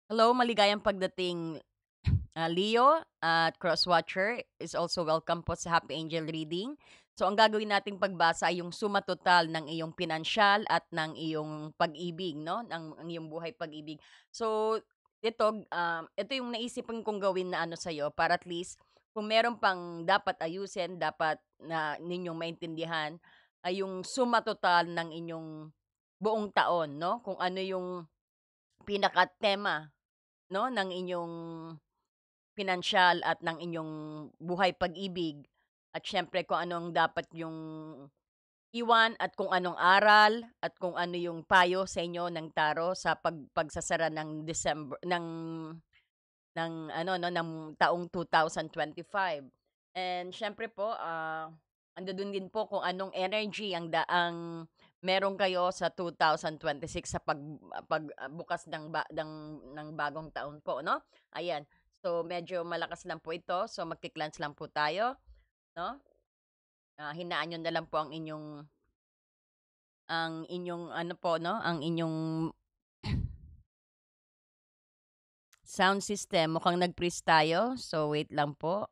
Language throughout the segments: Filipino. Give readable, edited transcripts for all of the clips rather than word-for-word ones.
Hello, maligayang pagdating, Leo at Crosswatcher is also welcome po sa Happy Angel Reading. So, ang gagawin nating pagbasa ay yung suma total ng iyong pinansyal at ng iyong pag-ibig, no? Ng iyong buhay pag-ibig. So, ito yung naisipan kong gawin na ano sa'yo para at least kung meron pang dapat ayusin, dapat na ninyong maintindihan ay yung suma total ng inyong buong taon, no? Kung ano yung pinaka-tema 'no, ng inyong pinansyal at ng inyong buhay pag-ibig at siyempre kung anong dapat yung iwan at kung anong aral at kung ano yung payo sa inyo ng taro sa pagsasara ng December ng ano 'no, ng taong 2025. And siyempre po, andudun din po kung anong energy ang meron kayo sa 2026 sa bukas ng bagong taon po 'no, ayan. So, medyo malakas lang po ito, so magki-cleanse lang po tayo 'no. Hinaan niyo na lang po ang inyong ano po 'no, ang inyong sound system. Mukhang nag-freeze tayo, so wait lang po.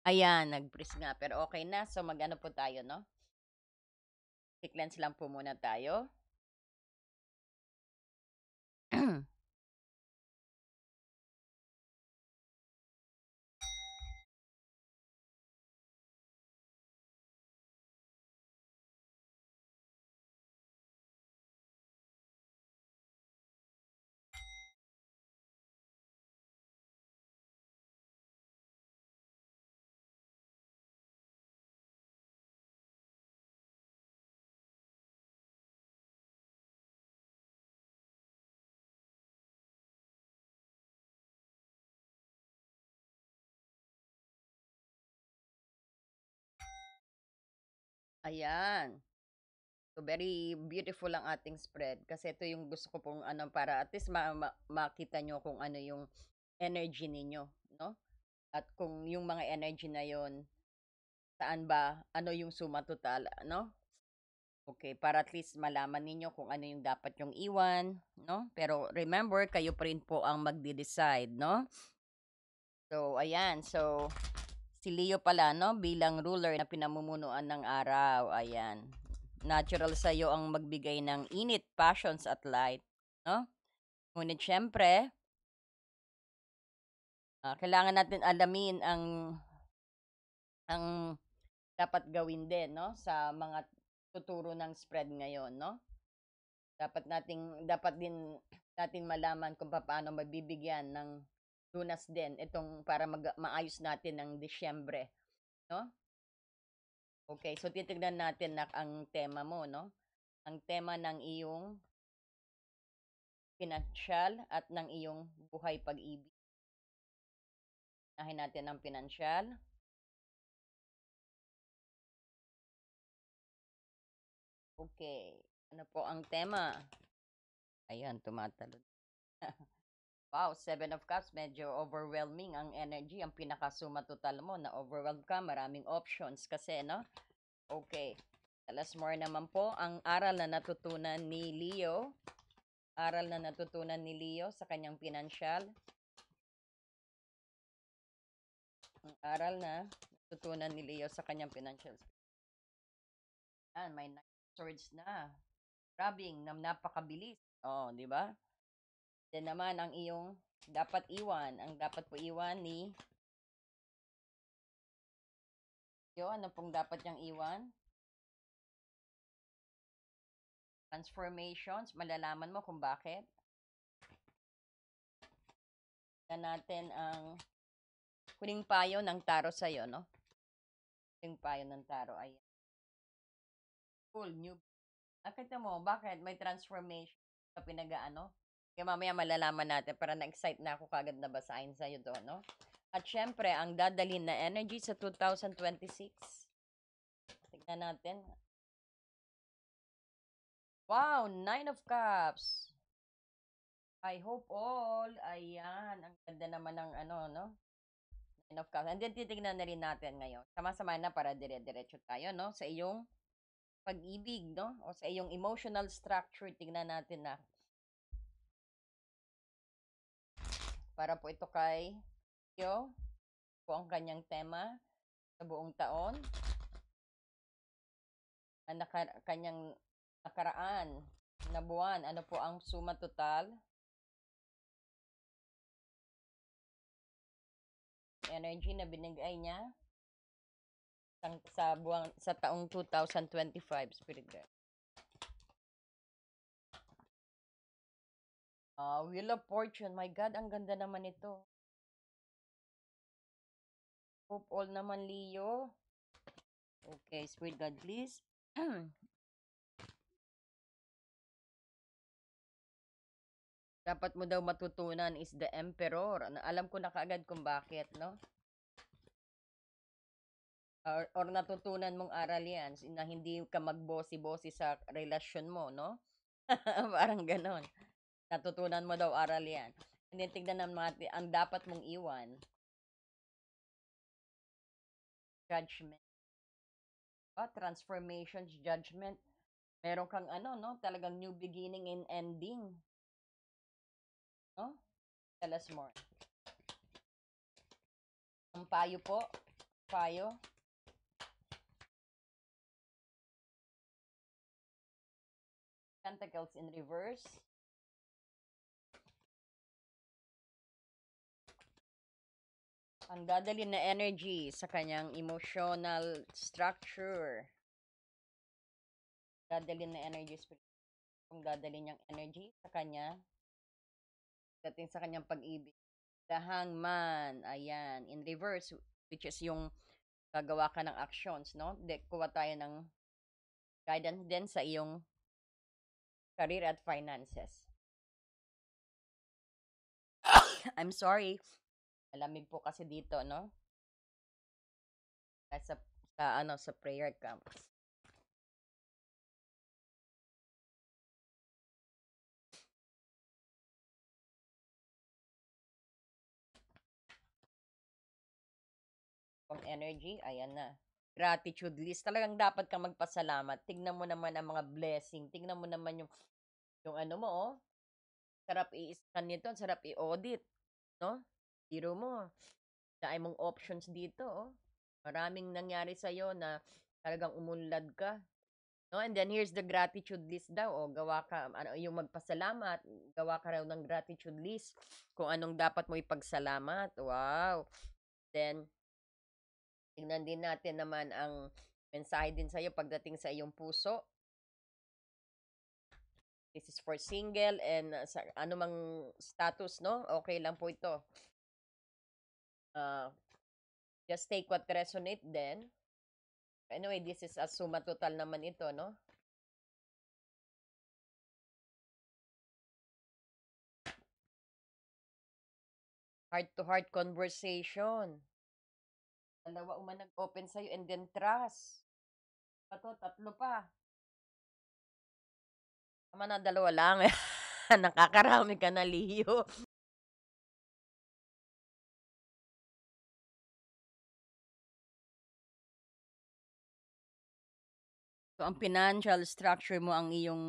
Ayan, nag-freeze nga pero okay na. So mag-ano po tayo 'no, i-cleanse lang po muna tayo. Ayan. So very beautiful ang ating spread kasi ito yung gusto ko pong ano para at least makita nyo kung ano yung energy ninyo, no? At kung yung mga energy na yon saan ba, ano yung suma total, no? Okay, para at least malaman ninyo kung ano yung dapat yung iwan, no? Pero remember, kayo pa rin po ang magde-decide, no? So, ayan. So, si Leo pala, no? Bilang ruler na pinamumunuan ng araw. Ayan. Natural sa iyo ang magbigay ng init, passions at light, no? Ngunit syempre, kailangan natin alamin ang dapat gawin din, no? Sa mga tuturo ng spread ngayon, no? Dapat din natin malaman kung paano mabibigyan ng lunas din itong para maayos natin ng Disyembre, no? Okay, so titignan natin na ang tema mo, no? Ang tema ng iyong pinansyal at ng iyong buhay pag-ibig. Unahin natin ang pinansyal. Okay. Ano po ang tema? Ayan, tumatalon. Wow, Seven of Cups, medyo overwhelming ang energy. Ang pinakasuma total mo na overwhelmed ka, maraming options kasi, no? Okay. Tell us more naman po ang aral na natutunan ni Leo. Aral na natutunan ni Leo sa kanyang pinansyal. Ang aral na natutunan ni Leo sa kanyang pinansyal. Yan, may 9 swords na. Grabbing na napakabilis. Oh, di ba? Then naman ang iyong dapat iwan. Ang dapat po iwan ni Leo. Ano pong dapat niyang iwan? Transformations. Malalaman mo kung bakit. Na natin ang huling payo ng taro sa'yo, no? Huling payo ng taro. Ayan. Cool, new. Nakita mo, bakit? May transformation sa pinag-ano? Kaya mamaya malalaman natin para na-excite na ako kagad na basahin sa'yo doon, no? At syempre, ang dadalhin na energy sa 2026. Tignan natin. Wow, 9 of Cups. I hope all. Ayan, ang ganda naman ng ano, no? 9 of Cups. And then titignan na rin natin ngayon. Sama-sama na para dire-diretso tayo, no? Sa iyong pag-ibig, no? O sa iyong emotional structure, tignan natin na para po ito kay Leo, po ang kanyang tema sa buong taon, ang kanyang nakaraan na buwan, ano po ang suma total, energy na binigay niya sa taong 2025, Spirit Guide. Wheel of Fortune, my God, ang ganda naman ito. Hope all naman, Leo. Okay, Spirit God, please. Dapat mo daw matutunan is the Emperor. Alam ko na kaagad kung bakit, no? Or natutunan mong aral yan na hindi ka magbosi-bosi sa relasyon mo, no? Parang ganon. Natutunan mo daw aral yan. And then tignan naman natin, ang dapat mong iwan, judgment. Transformations, judgment. Meron kang no? Talagang new beginning and ending. No? Tell us more. Ang payo po. Payo. Pentacles in reverse. Ang dadalhin na energy sa kanyang emotional structure. Dadalhin na energy, kung dadalhin niyang energy sa kanya, dating sa kanyang pag-ibig. The Hangman, ayan, in reverse, which is yung gagawa ka ng actions, no? Kuha tayo ng guidance din sa iyong career at finances. I'm sorry. Malamig po kasi dito, no? Sa prayer camp. Ang energy, ayan na. Gratitude list. Talagang dapat kang magpasalamat. Tignan mo naman ang mga blessing. Tignan mo naman yung ano mo, oh. Sarap i-scan nito, sarap i-audit, no? Biro mo. Dahil mong options dito, oh. Maraming nangyari sa'yo na talagang umunlad ka. No? And then here's the gratitude list daw. O, gawa ka, yung magpasalamat, gawa ka raw ng gratitude list kung anong dapat mo ipagsalamat. Wow. Then, tingnan din natin naman ang mensahe din sa'yo pagdating sa iyong puso. This is for single and sa anumang status, no? Okay lang po ito. Just take what resonate then. Anyway, this is a suma total naman ito, no? Heart-to-heart conversation. Dalawa man nag-open sa'yo and then trust. Tatlo pa. Tama na, dalawa lang. Nakakarami ka na, Leo. So, ang financial structure mo ang iyong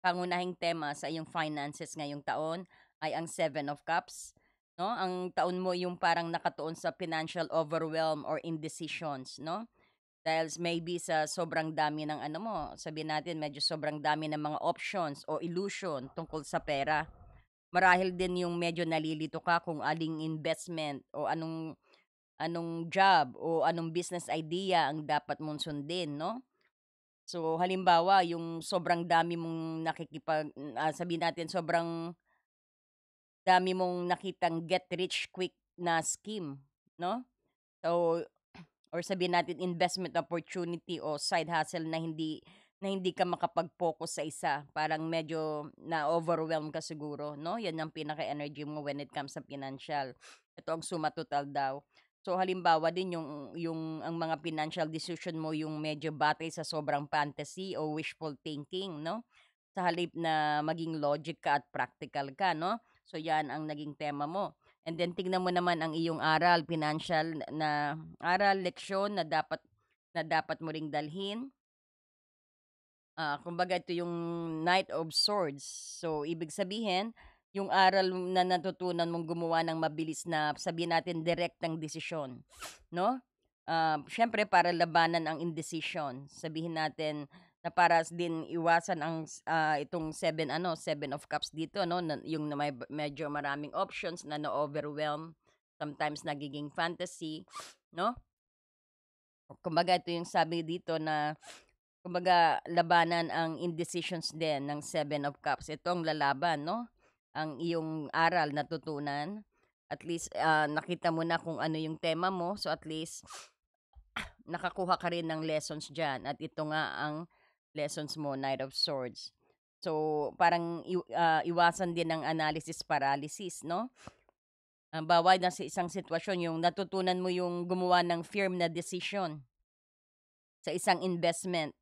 pangunahing tema sa iyong finances ngayong taon ay ang 7 of Cups. No? Ang taon mo yung parang nakatuon sa financial overwhelm or indecisions, no? Dahil maybe sa sobrang dami ng ano mo, sabihin natin medyo sobrang dami ng mga options o illusion tungkol sa pera. Marahil din yung medyo nalilito ka kung aling investment o anong job o anong business idea ang dapat mong sundin, no? So, halimbawa, yung sobrang dami mong sabihin natin, sobrang dami mong nakitang get rich quick na scheme, no? So, or sabihin natin investment opportunity o side hustle na hindi ka makapag-focus sa isa. Parang medyo na-overwhelm ka siguro, no? Yan ang pinaka-energy mo when it comes sa financial. Ito ang suma total daw. So halimbawa din yung ang mga financial decision mo yung medyo batay sa sobrang fantasy o wishful thinking, no? Sa halip na maging logic ka at practical ka, no? So yan ang naging tema mo. And then tignan mo naman ang iyong aral, financial na aral, leksyon na dapat mo ring dalhin. Kumbaga ito yung Knight of Swords. So ibig sabihin, yung aral na natutunan mong gumawa ng mabilis na, sabihin natin, direktang desisyon, 'no? Siyempre para labanan ang indecision. Sabihin natin na para din iwasan itong Seven of Cups dito 'no, na yung na may medyo maraming options na na-overwhelm, sometimes nagiging fantasy, 'no? Kumbaga ito yung sabi dito na kumbaga labanan ang indecisions din ng Seven of Cups. Ito ang lalaban 'no, ang iyong aral natutunan. At least, nakita mo na kung ano yung tema mo. So, at least nakakuha ka rin ng lessons diyan at ito nga ang lessons mo, Knight of Swords. So, parang iwasan din ng analysis paralysis 'no. Bawal na sa isang sitwasyon yung natutunan mo yung gumawa ng firm na decision sa isang investment.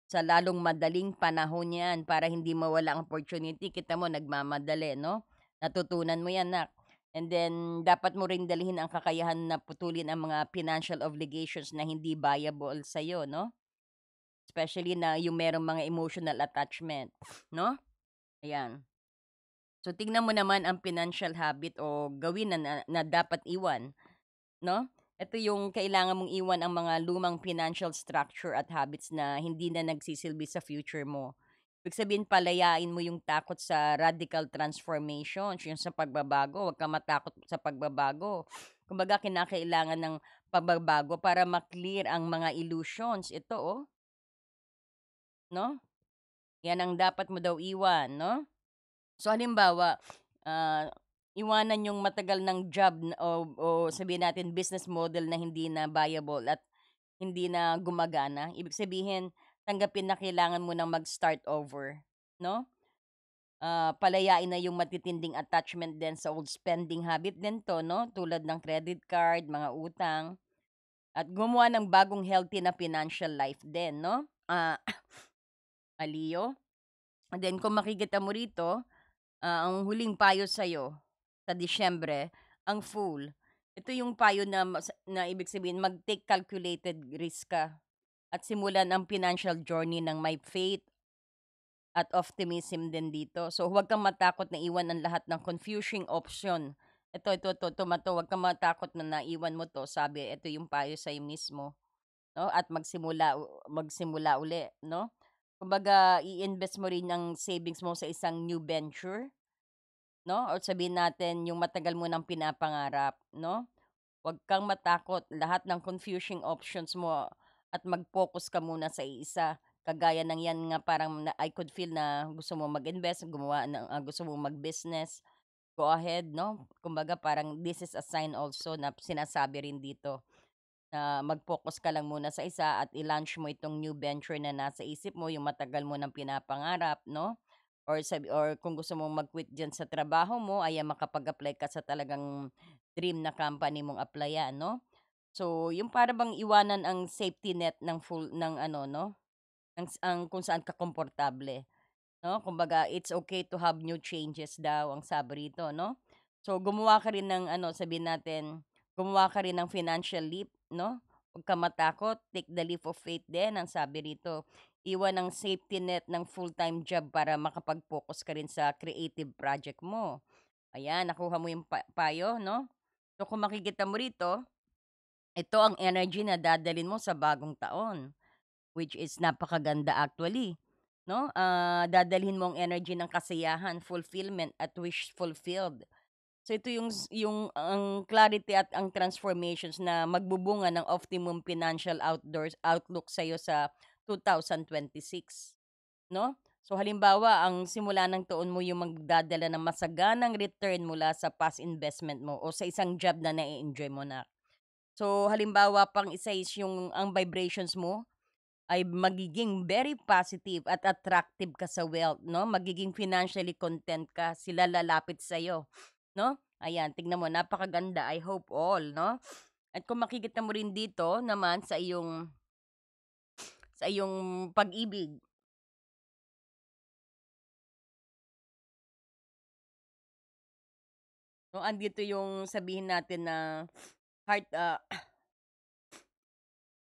Sa lalong madaling panahon 'yan para hindi mawala ang opportunity. Kita mo nagmamadali 'no? Natutunan mo 'yan, nak. And then dapat mo ring dalhin ang kakayahan na putulin ang mga financial obligations na hindi viable sa'yo 'no? Especially na yung merong mga emotional attachment 'no? Ayan. So tingnan mo naman ang financial habit o gawin na dapat iwan 'no? Ito yung kailangan mong iwan ang mga lumang financial structure at habits na hindi na nagsisilbi sa future mo. Ibig sabihin palayain mo yung takot sa radical transformation, yung sa pagbabago, huwag kang matakot sa pagbabago. Kumbaga kinakailangan ng pagbabago para ma-clear ang mga illusions. Ito, 'no? Yan ang dapat mo daw iwan, 'no? So halimbawa, ah, iwanan yung matagal ng job o sabihin natin business model na hindi na viable at hindi na gumagana. Ibig sabihin, tanggapin na kailangan mo ng mag-start over, 'no? Palayain na yung matitinding attachment din sa old spending habit din 'to, 'no? Tulad ng credit card, mga utang at gumawa ng bagong healthy na financial life din, 'no? Leo. And then kung makikita mo rito, ang huling payo sa'yo sa Disyembre, ang Fool. Ito yung payo na ibig sabihin mag-take calculated risk ka at simulan ang financial journey ng may faith at optimism din dito. So huwag kang matakot na iwan ang lahat ng confusing option. Huwag kang matakot na naiwan mo 'to. Sabi, ito yung payo sa'yo mismo, 'no? At magsimula uli, 'no? Kumbaga i-invest mo rin ang savings mo sa isang new venture, 'no? Or sabihin natin yung matagal mo ng pinapangarap, 'no? Huwag kang matakot, lahat ng confusing options mo at mag-focus ka muna sa iisa. Kagaya ng 'yan nga parang I could feel na gusto mo mag-invest, gusto mo mag-business, go ahead, 'no? Kumbaga parang this is a sign also na sinasabi rin dito na mag-focus ka lang muna sa isa at i-launch mo itong new venture na nasa isip mo, yung matagal mo ng pinapangarap, 'no? Or kung gusto mong mag-quit diyan sa trabaho mo, ayan makapag-apply ka sa talagang dream na company mong applyan, 'no? So, yung para bang iwanan ang safety net ng full ng ano 'no, ang kung saan ka komportable. 'No, kumbaga it's okay to have new changes daw ang sabi rito 'no. So gumawa ka rin ng ano, sabihin natin, gumawa ka rin ng financial leap 'no. Huwag kang matakot, take the leap of faith din ang sabi rito. Iwan ang safety net ng full-time job para makapag-focus ka rin sa creative project mo. Ayan, nakuha mo yung payo 'no. So kung makikita mo rito, ito ang energy na dadalhin mo sa bagong taon. Which is napakaganda actually, 'no? Dadalhin mo ang energy ng kasiyahan, fulfillment at wish fulfilled. So ito yung ang clarity at ang transformations na magbubunga ng optimum financial outlook sa'yo sa 2026, 'no? So halimbawa, ang simula ng taon mo yung magdadala ng masaganang return mula sa past investment mo o sa isang job na na-e-enjoy mo na. So halimbawa, pang isa is yung ang vibrations mo ay magiging very positive at attractive ka sa wealth, 'no? Magiging financially content ka, sila lalapit sa'yo, 'no? Ayan, tignan mo napakaganda, I hope all, 'no? At kung makikita mo rin dito naman sa iyong pag-ibig, 'no, andito yung sabihin natin na heart,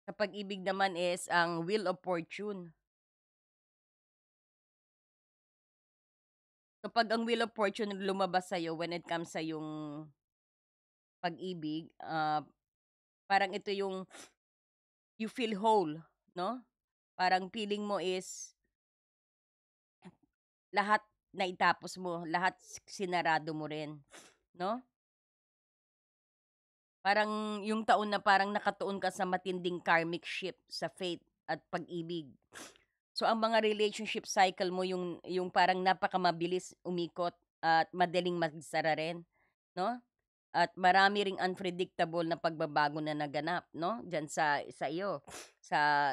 sa pag-ibig naman is ang Wheel of Fortune. Kapag ang Wheel of Fortune lumabas sa'yo when it comes sa yung pag-ibig, parang ito yung you feel whole, 'no? Parang feeling mo is lahat naitapos mo, lahat sinarado mo rin, 'no? Parang yung taon na parang nakatuon ka sa matinding karmic shift sa faith at pag-ibig. So, ang mga relationship cycle mo yung parang napakamabilis umikot at madaling magsara rin, 'no? At marami ring unpredictable na pagbabago na naganap, 'no, diyan sa iyo, sa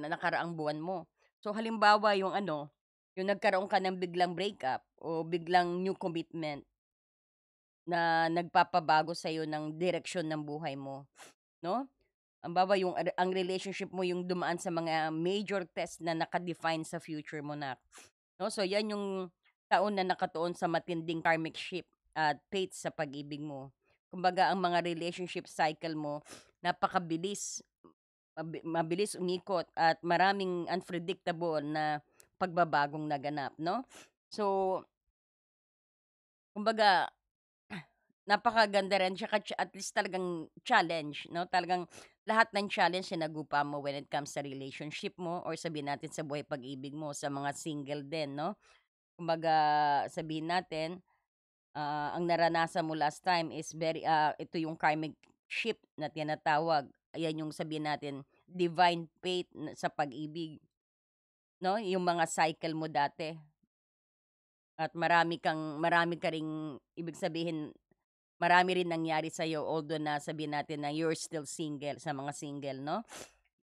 nakaraang buwan mo. So, halimbawa yung ano, yung nagkaroon ka ng biglang breakup o biglang new commitment na nagpapabago sa'yo ng direksyon ng buhay mo, 'no? Halimbawa yung ang relationship mo yung dumaan sa mga major test na naka-define sa future mo na, 'no? So, 'yan yung taon na nakatuon sa matinding karmic shift at faith sa pag-ibig mo. Kumbaga ang mga relationship cycle mo napakabilis, mabilis umikot at maraming unpredictable na pagbabagong naganap, 'no? So, kumbaga napakaganda rin tsaka at least talagang challenge 'no, talagang lahat ng challenge sinagupa mo when it comes sa relationship mo or sabihin natin sa buhay pag-ibig mo, sa mga single din 'no. Kumbaga sabihin natin, ang naranasan mo last time is ito yung karmic shift na tinatawag. Ayan yung sabihin natin divine fate sa pag-ibig 'no, yung mga cycle mo dati at marami ka ring ibig sabihin marami rin nangyari sa'yo although na sabihin natin na you're still single, sa mga single 'no.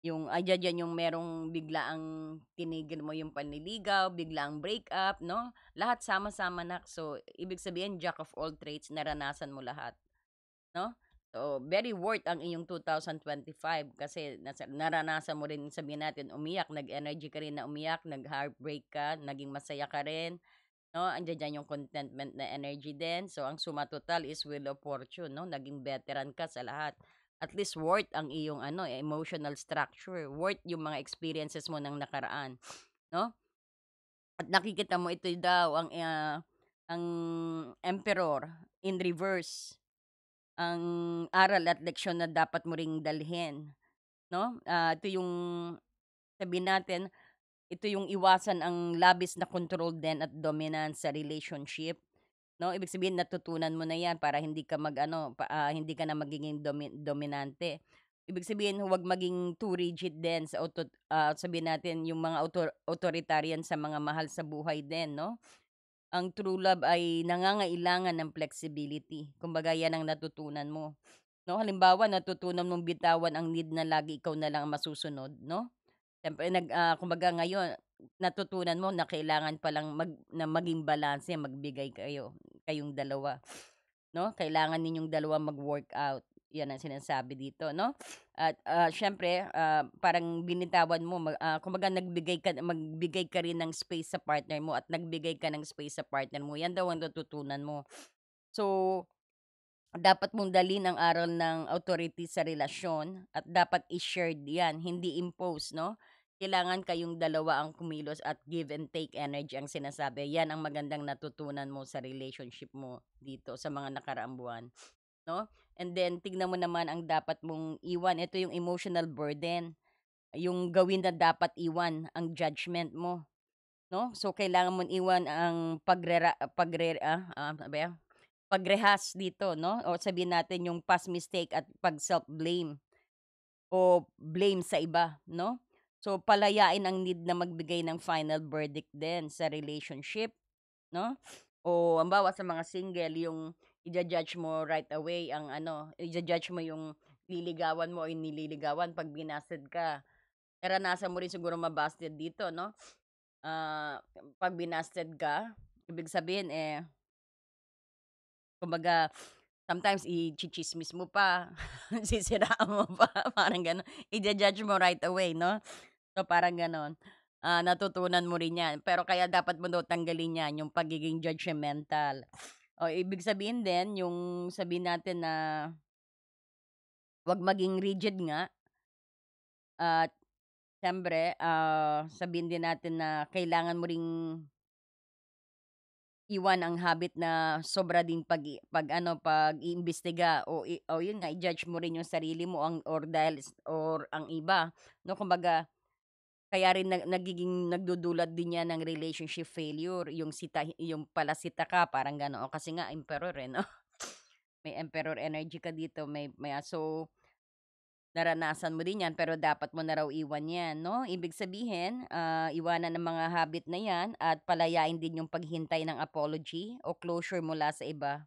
Yung andiya diyan yung merong biglaang tinigil mo yung panliligaw, biglaang breakup 'no, lahat sama-sama na. So, ibig sabihin jack of all trades naranasan mo lahat 'no. So, very worth ang iyong 2025 kasi naranasan mo rin sabihin natin umiyak, nag-energy ka rin na umiyak, nag-heartbreak ka, naging masaya ka rin. 'No, andiya diyan yung contentment na energy din. So, ang suma total is Wheel of Fortune 'no, naging veteran ka sa lahat. At least worth ang iyong ano, emotional structure, worth yung mga experiences mo ng nakaraan, 'no? At nakikita mo ito daw ang Emperor in reverse, ang aral at leksyon na dapat mo ring dalhin, 'no? Ito yung sabihin natin, ito yung iwasan ang labis na control din at dominance sa relationship. 'No, ibig sabihin natutunan mo na 'yan para hindi ka mag-ano, hindi ka na magiging dominante. Ibig sabihin huwag maging too rigid din sa sabihin natin yung mga authoritarian sa mga mahal sa buhay din 'no. Ang true love ay nangangailangan ng flexibility, kumbaga 'yan ang natutunan mo, 'no. Halimbawa natutunan mong bitawan ang need na lagi ikaw na lang ang masusunod 'no. Siyempre kumbaga ngayon natutunan mo na kailangan palang maging balanse, magbigay kayong dalawa, 'no? Kailangan ninyong dalawa mag-workout, 'yan ang sinasabi dito, 'no? At, siyempre, parang binitawan mo kumbaga magbigay ka rin ng space sa partner mo at nagbigay ka ng space sa partner mo, 'yan daw ang natutunan mo. So, dapat mong dalhin ang aral ng authority sa relasyon at dapat i-shared 'yan, hindi impose 'no? Kailangan kayong dalawa ang kumilos at give and take energy ang sinasabi. 'Yan ang magandang natutunan mo sa relationship mo dito sa mga nakaraang buwan, 'no? And then tignan mo naman ang dapat mong iwan, ito yung emotional burden, yung gawin na dapat iwan, ang judgment mo, 'no? So, kailangan mong iwan ang ano ba 'yan? Pagrehas dito 'no o sabihin natin yung past mistake at pag self-blame o blame sa iba 'no. So, palayain ang need na magbigay ng final verdict din sa relationship 'no. O halimbawa sa mga single yung ija-judge mo right away ang ano, ija-judge mo yung liligawan mo o yung nililigawan 'pag binasted ka. Naranasan mo rin siguro ma-busted dito 'no. 'Pag binasted ka, ibig sabihin, kumbaga, sometimes tsismis mo pa, sisiraan mo pa, parang gano'n. Ija-judge mo right away 'no? So, parang gano'n. Natutunan mo rin 'yan, pero kaya dapat mo daw tanggalin 'yan, yung pagiging judgemental. O ibig sabihin din yung sabihin natin na 'wag maging rigid nga at siyempre, sabihin din natin na kailangan mo ring iwan ang habit na sobra ding pag-ano, pag-iimbestiga o yun nga, i-judge mo rin yung sarili mo or dahil or ang iba, 'no? Kumbaga, kaya rin nagiging nagdudulot din yan ng relationship failure, yung pala sita ka parang gano'n, o kasi nga emperor, eh, 'no? May emperor energy ka dito, so naranasan mo din 'yan pero dapat mo na raw iwan 'yan, 'no? Ibig sabihin, iwanan ang mga habit na 'yan at palayain din yung paghintay ng apology o closure mula sa iba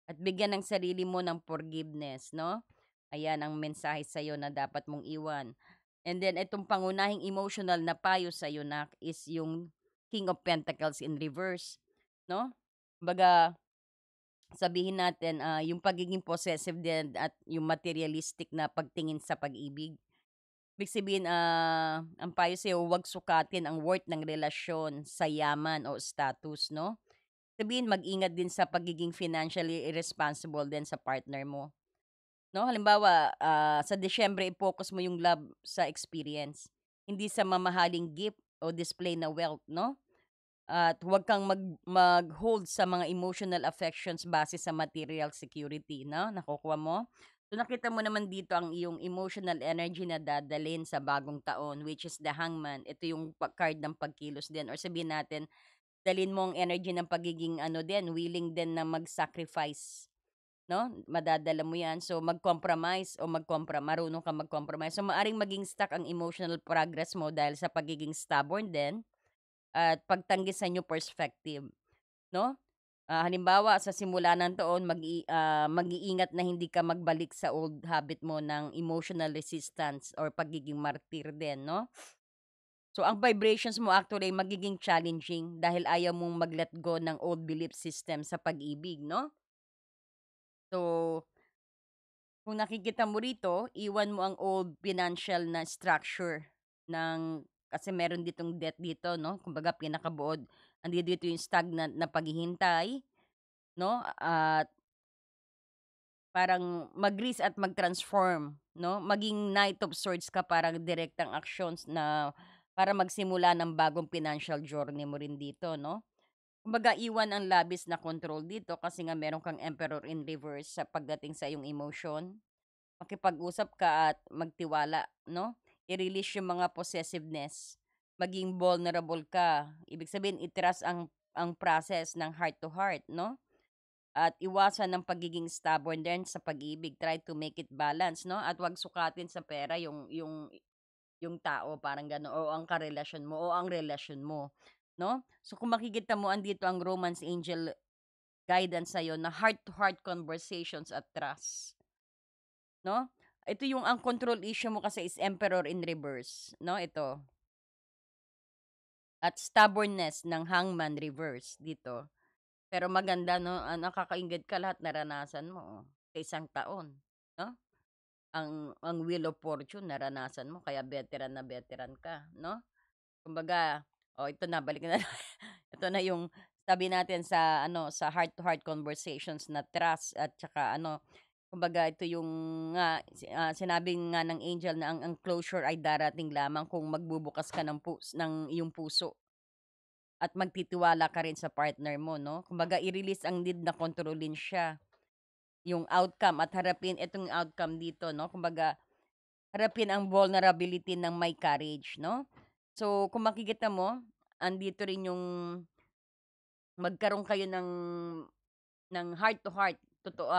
at bigyan ng sarili mo ng forgiveness, 'no? Ayan ang mensahe sa'yo na dapat mong iwan. And then itong pangunahing emotional na payo sa'yo nak is yung King of Pentacles in reverse, 'no? Kumbaga sabihin natin, yung pagiging possessive din at yung materialistic na pagtingin sa pag-ibig. Ibig sabihin, ang payo sa'yo, huwag sukatin ang worth ng relasyon sa yaman o status, 'no? Sabihin, mag-ingat din sa pagiging financially irresponsible din sa partner mo, 'no? Halimbawa, sa Disyembre, i-focus mo yung love sa experience, hindi sa mamahaling gift o display na wealth, 'no? At huwag kang mag-hold sa mga emotional affections base sa material security, 'no, nakukuha mo? So, nakita mo naman dito ang iyong emotional energy na dadalhin sa bagong taon, which is the Hangman. Ito yung card ng pagkilos din or sabihin natin, dalhin mo ang energy ng pagiging ano din, willing din na mag-sacrifice, 'no? Madadala mo 'yan. So, mag-compromise o marunong kang mag-compromise. So, maaring maging stuck ang emotional progress mo dahil sa pagiging stubborn din at pagtanggi sa new perspective, 'no? Halimbawa sa simula ng taon mag-iingat na hindi ka magbalik sa old habit mo ng emotional resistance or pagiging martir din, 'no? So ang vibrations mo actually ay magiging challenging dahil ayaw mong mag-let go ng old belief system sa pag-ibig, 'no? So, kung nakikita mo rito, iwan mo ang old financial na structure kasi meron ditong debt dito, 'no? Kumbaga pinakabuod, dito yung stagnant na paghihintay, 'no? At parang mag-risk at mag-transform, 'no? Maging Knight of Swords ka, parang direktang actions na para magsimula ng bagong financial journey mo rin dito, no? Kumbaga iwan ang labis na control dito kasi nga meron kang Emperor in reverse sa pagdating sa iyong emotion. Makipag-usap ka at magtiwala, 'no? I-release yung mga possessiveness, maging vulnerable ka. Ibig sabihin i-trust ang process ng heart to heart, 'no? At iwasan ng pagiging stubborn din sa pag-ibig. Try to make it balance, 'no? At 'wag sukatin sa pera yung tao, parang gano'n o ang karelasyon mo o ang relasyon mo, 'no? So, kung makikita mo andito ang romance angel guidance sa'yo na heart to heart conversations at trust. 'No? Ito yung ang control issue mo kasi is Emperor in reverse, 'no, ito. At stubbornness ng Hangman reverse dito. Pero maganda 'no, nakakainggit ka lahat naranasan mo, sa isang taon, 'no? Ang Wheel of Fortune naranasan mo kaya veteran na veteran ka, 'no? Kumbaga, ito na balik na ito na yung sabi natin sa ano, sa heart to heart conversations na trust at tsaka ano, kumbaga ito yung sinabi nga ng angel na ang closure ay darating lamang kung magbubukas ka ng iyong puso at magtitiwala ka rin sa partner mo, 'no? Kumbaga i-release ang need na kontrolin siya, yung outcome at harapin itong outcome dito, 'no? Kumbaga harapin ang vulnerability ng may courage, 'no? So, kung makikita mo, andito rin yung magkaroon kayo ng heart to heart, totoo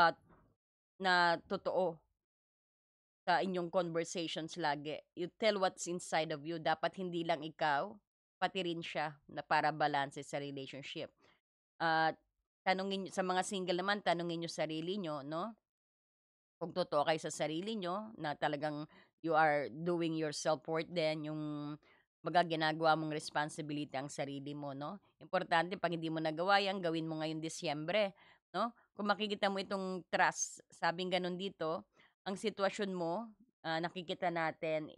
sa inyong conversations lagi. You tell what's inside of you. Dapat hindi lang ikaw, pati rin siya na para balanse sa relationship. At sa mga single naman, tanungin niyo sarili niyo, 'no? Kung totoo kayo sa sarili niyo na talagang you are doing your self-worth din, yung ginagawa mong responsibility ang sarili mo, 'no? Importante 'pag hindi mo nagawa 'yan, gawin mo ngayong Disyembre, 'no? Kung makikita mo itong trust, sabing gano'n dito, ang sitwasyon mo, nakikita natin,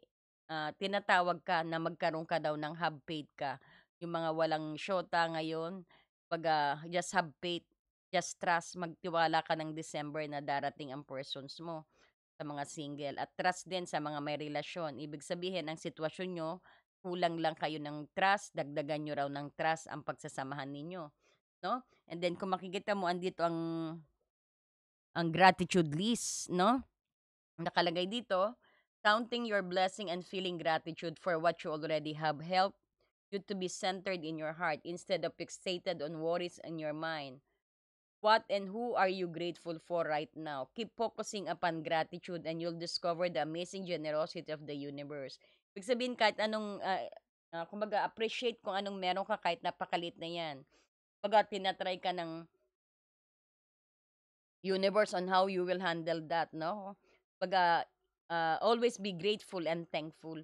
tinatawag ka na magkaroon ka daw ng have faith ka. Yung mga walang shota ngayon, 'pag, just have faith, just trust, magtiwala ka ng December na darating ang persons mo, sa mga single at trust din sa mga may relasyon. Ibig sabihin ang sitwasyon niyo, kulang lang kayo ng trust, dagdagan niyo raw ng trust ang pagsasamahan ninyo. no? And then kung makikita mo andito ang gratitude list, no? Nakalagay dito, counting your blessing and feeling gratitude for what you already have helped you to be centered in your heart instead of fixated on worries in your mind. What and who are you grateful for right now? Keep focusing upon gratitude and you'll discover the amazing generosity of the universe. Ibig sabihin kahit anong, kumbaga appreciate kung anong meron ka kahit napakalit na yan. Kumbaga tinatry ka ng universe on how you will handle that, no? Kumbaga, always be grateful and thankful,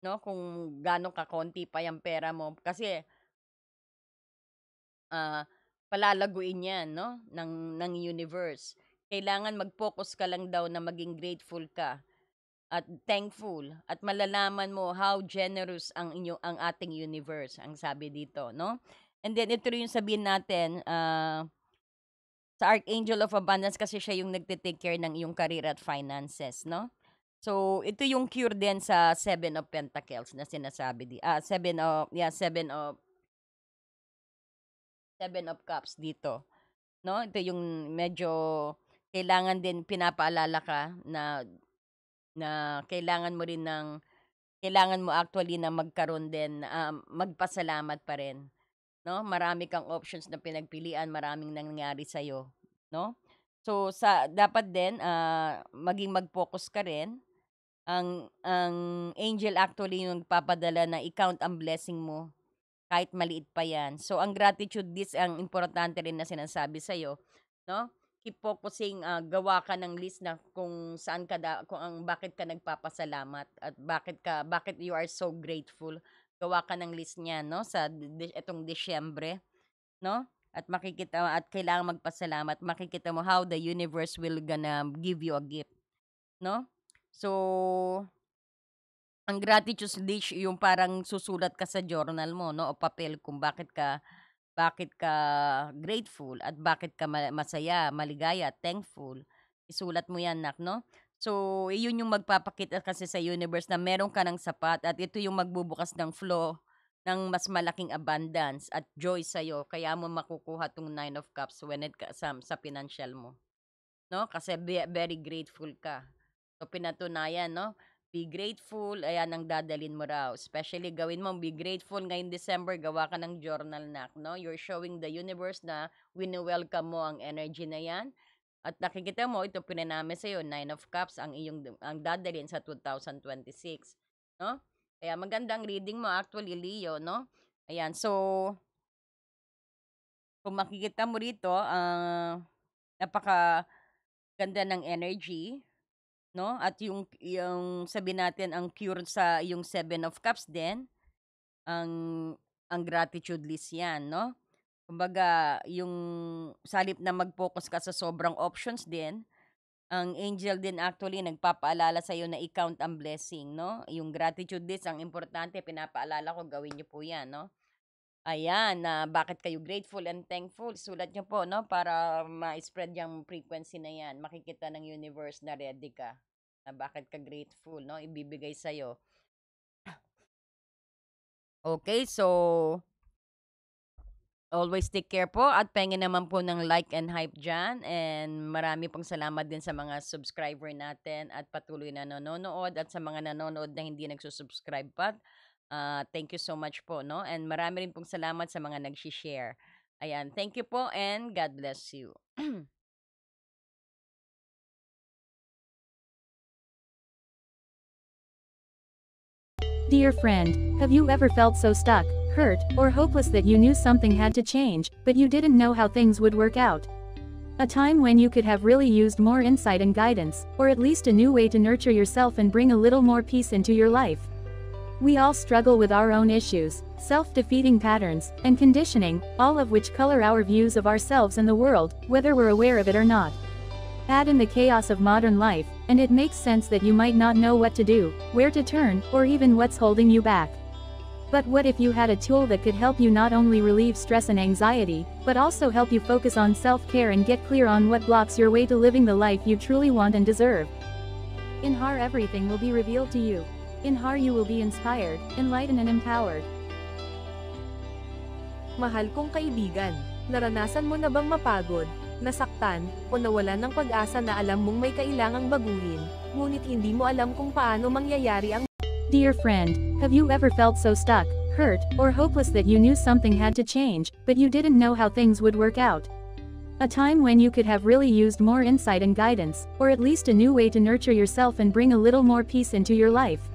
no? Kung gaano kakonti pa yung pera mo. Kasi, ah, palalaguin yan, no? Ng universe. Kailangan mag-focus ka lang daw na maging grateful ka at thankful at malalaman mo how generous ang ating universe, ang sabi dito, no? And then ito rin yung sabihin natin, sa Archangel of Abundance kasi siya yung nagte-take care ng iyong career at finances, no? So, ito yung cure din sa Seven of Pentacles na sinasabi Seven of Cups dito, no? Ito yung medyo kailangan din pinapaalala ka na kailangan mo actually na magkaroon din, magpasalamat pa rin, no? Marami kang options na pinagpilian, maraming nangyari sa'yo, no? So, dapat din, maging mag-focus ka rin. Ang angel actually yung nagpapadala na i-count ang blessing mo kahit maliit pa yan. So, ang gratitude list ang importante rin na sinasabi sa'yo, no? Keep focusing, gawa ka ng list na kung saan kung bakit ka nagpapasalamat at bakit you are so grateful. Gawa ka ng list niyan, no? Sa itong Disyembre, no? At kailangan magpasalamat. Makikita mo how the universe will gonna give you a gift, no? So, ang gratitude list yung parang susulat ka sa journal mo, no, o papel kung bakit ka grateful at bakit ka masaya, maligaya, thankful. Isulat mo 'yan, nak, no? So, iyon yung magpapakita kasi sa universe na meron ka ng sapat at ito yung magbubukas ng flow ng mas malaking abundance at joy sa'yo. Kaya mo makukuha 'tong Nine of Cups when sa financial mo, no? Kasi very grateful ka. So, pinatunayan, no? Be grateful, ayan ang dadalin mo raw. Especially, gawin mo, be grateful ngayong December, gawa ka ng journal na, no? You're showing the universe na wini-welcome mo ang energy na yan. At nakikita mo, ito pinanami sa'yo, Nine of Cups, ang dadalin sa 2026, no? Kaya magandang reading mo, actually, Leo, no? Ayan, so, kung makikita mo rito, napaka ganda ng energy, no? At yung sabi natin ang cure sa yung Seven of Cups din, ang ang gratitude list 'yan, no? Kumbaga, yung sa halip na mag-focus ka sa sobrang options din, ang angel din actually nagpapaalala sa na i-count ang blessing, no? Yung gratitude list ang importante, pinapaalala ko gawin niyo po 'yan, no? Ayan, na bakit kayo grateful and thankful, sulat niyo po, no, para ma-spread yung frequency na 'yan. Makikita ng universe na ready ka, na bakit ka grateful, no, ibibigay sa'yo. Okay, so always take care po at pengin naman po ng like and hype dyan. And marami pong salamat din sa mga subscriber natin at patuloy na nanonood at sa mga nanonood na hindi nagsusubscribe pa. Thank you so much po, no? And marami rin pong salamat sa mga nag-share. Ayan, thank you po and God bless you. Dear friend, have you ever felt so stuck, hurt, or hopeless that you knew something had to change, but you didn't know how things would work out? A time when you could have really used more insight and guidance, or at least a new way to nurture yourself and bring a little more peace into your life. We all struggle with our own issues, self-defeating patterns, and conditioning, all of which color our views of ourselves and the world, whether we're aware of it or not. Add in the chaos of modern life, and it makes sense that you might not know what to do, where to turn, or even what's holding you back. But what if you had a tool that could help you not only relieve stress and anxiety, but also help you focus on self-care and get clear on what blocks your way to living the life you truly want and deserve? In HAR, everything will be revealed to you. In HAR, you will be inspired, enlightened and empowered. Mahal kong kaibigan, Naranasan mo na bang mapagod, nasaktan, o nawalan ng pag-asa na alam mong may kailangang baguhin, ngunit hindi mo alam kung paano mangyayari ang Dear friend, have you ever felt so stuck, hurt, or hopeless that you knew something had to change, but you didn't know how things would work out? A time when you could have really used more insight and guidance, or at least a new way to nurture yourself and bring a little more peace into your life.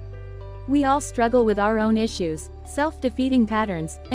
We all struggle with our own issues, self-defeating patterns,